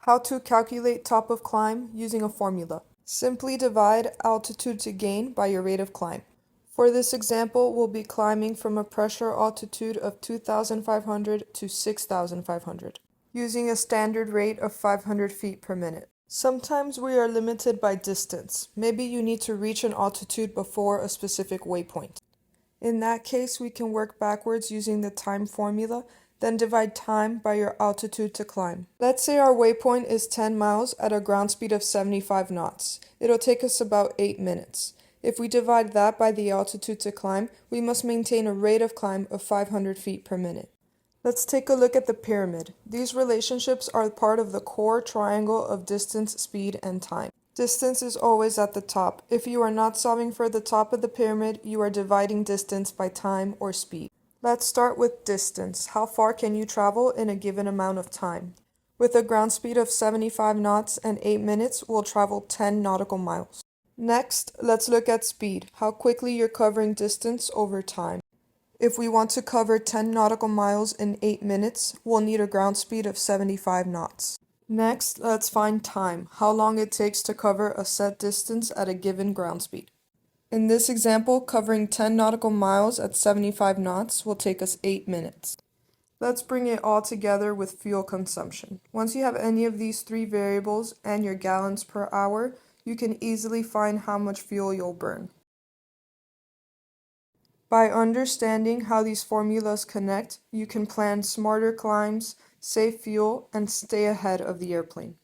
How to calculate top of climb using a formula. Simply divide altitude to gain by your rate of climb. For this example, we'll be climbing from a pressure altitude of 2,500 to 6,500, using a standard rate of 500 feet per minute. Sometimes we are limited by distance. Maybe you need to reach an altitude before a specific waypoint. In that case, we can work backwards using the time formula, then divide time by your altitude to climb. Let's say our waypoint is 10 miles at a ground speed of 75 knots. It'll take us about 8 minutes. If we divide that by the altitude to climb, we must maintain a rate of climb of 500 feet per minute. Let's take a look at the pyramid. These relationships are part of the core triangle of distance, speed, and time. Distance is always at the top. If you are not solving for the top of the pyramid, you are dividing distance by time or speed. Let's start with distance. How far can you travel in a given amount of time? With a ground speed of 75 knots and 8 minutes, we'll travel 10 nautical miles. Next, let's look at speed. How quickly you're covering distance over time. If we want to cover 10 nautical miles in 8 minutes, we'll need a ground speed of 75 knots. Next, let's find time, how long it takes to cover a set distance at a given ground speed. In this example, covering 10 nautical miles at 75 knots will take us 8 minutes. Let's bring it all together with fuel consumption. Once you have any of these three variables and your gallons per hour, you can easily find how much fuel you'll burn. By understanding how these formulas connect, you can plan smarter climbs, save fuel, and stay ahead of the airplane.